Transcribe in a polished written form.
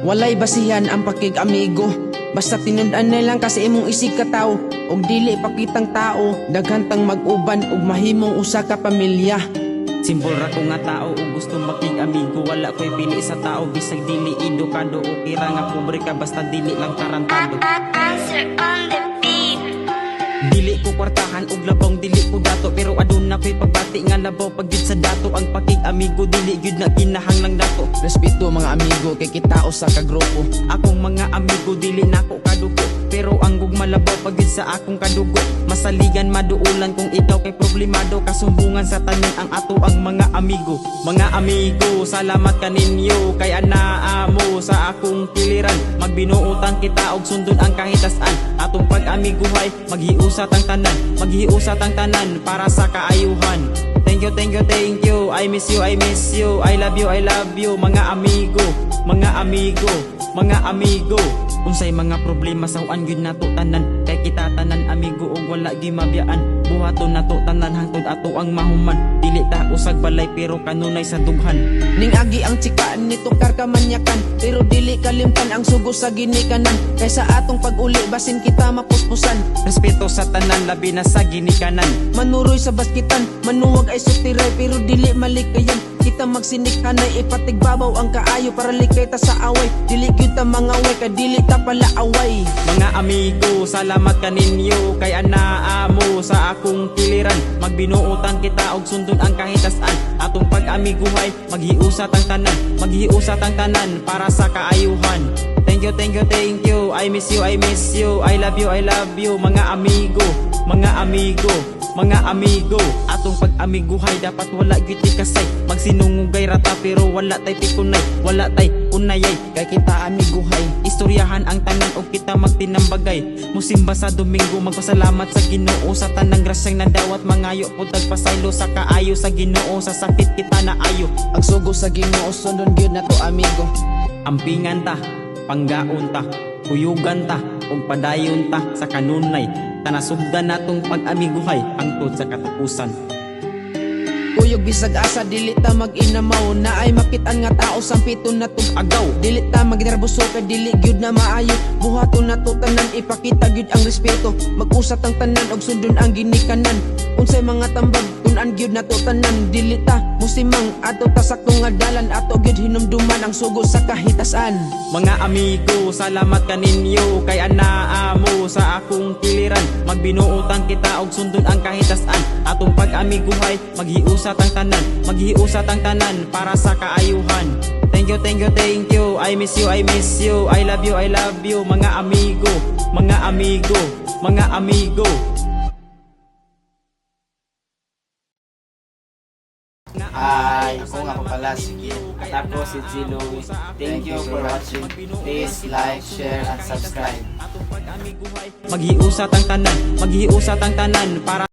Walay basihan ang pakig-amigo, basta tinundan na lang kasi imong isig ka tao. Og dili pakitang tao, daghantang mag-uban ug mahimong usa ka pamilya. Simbol ra ko nga tao ug gusto makig-amigo. Wala ko'y pili sa tao, bisag dili edukado o kira nga pobre ka basta dili lang tarantado. Answer on the beat. Dili ko kwartahan ug labong dili ko dato, pero aduna ko'y pagbati nga labaw pagyud sa dato. Ang pakig-amigo dili gyud na kinahanglang dato. Respeto mga amigo kay kita usa ka grupo. Akong mga amigo dili nako kadugo, pero ang gugma labaw pagyud sa akong kadugo. Masaligan maduulan kung ikaw kay problemado, kasumbungan sa tanan ang ato ang mga amigo. Mga amigo, salamat kaninyo kay anaa mo sa akong piliran. Magbinuotan kita og sundon ang kahitasan. Atong pag-amiguhay maghiusat ang tanan, maghiusat ang tanan para sa kaayuhan. Thank you, thank you, thank you. I miss you, I miss you. I love you, I love you. Mga amigo, mga amigo, mga amigo. Unsay mga problema sa uan gyud nato tanan, kay kita tanan amigo ug wala gyud mabiyaan. Buhaton nato tanan hangtod ato ang mahuman. Dili ta usag balay pero kanunay sa dughan. Ning agi ang tsikaan nito karkamanyakan, pero dili kalimtan ang sugo sa ginikanan. Kaysa atong pag-uli basin kita mapuspusan. Respeto sa tanan labi na sa ginikanan. Manuroy sa baskitan, manuwag ay sutiray pero dili malikayan. Kita magsinikhanay ipatigbabaw ang kaayo para likay ta sa away. Dili gyud ta mangaway kay dili ta pala away. Mga amigo, salamat kaninyo kay anaa mo sa akong piliran. Magbinuotan kita og sundon ang kahitasan. Atong pag-amiguhay maghiusat ang tanan, maghiusat ang tanan para sa kaayuhan. Thank you, thank you, thank you. I miss you, I miss you. I love you, I love you. Mga amigo, mga amigo, mga amigo. Atong pag-amiguhay dapat wala gyud kasay. Magsinungugay rata pero wala tay pikunay, wala tay unayay. Kay kita amiguhay, Istoryahan ang tanan o kita magtinambagay. Musimba sa Domingo, magpasalamat sa Ginoo sa tanang grasyang nadawat. Mangayo po tagpasaylo sa kaayo sa Ginoo, sa sakit kita na ayo. ang sugo sa Ginoo sundon gyud nato amigo. Ampingan ta, panggaon ta, kuyugan ta, ug padayon ta sa kanunay. Tanasugdan natong pag-amiguhay hangtod sa katapusan. Kuyog bisag asa dili ta mag-inamaw, na ay makit-an nga tao sampiton na tug agaw. Dili ta magnerboso kay dili gyud na maayo. Buhaton nato tanan ipakita gyud ang respeto. Mag-usat ang tanan og sundon ang ginikanan. Unsay mga tambag tun-an gyud nato tanan. Dili ta musimang ato ta sakto nga dalan. Ato gyud hinumduman ang sugo sa kahitasan. Mga amigo, salamat kaninyo kay anaa mo sa akong piliran. Magbinuotan kita og sundon ang kahitasan. Atong pag-amiguhay maghiusat ang tanan, maghiusat ang tanan para sa kaayuhan. Thank you, thank you, thank you. I miss you, I miss you. I love you, I love you. Mga amigo, mga amigo, mga amigo. Hi, ako nga po pala si Kid. At ako si Zilo. Thank you for watching. Please like, share, and subscribe. Maghiusat ang tanan, maghiusat ang tanan para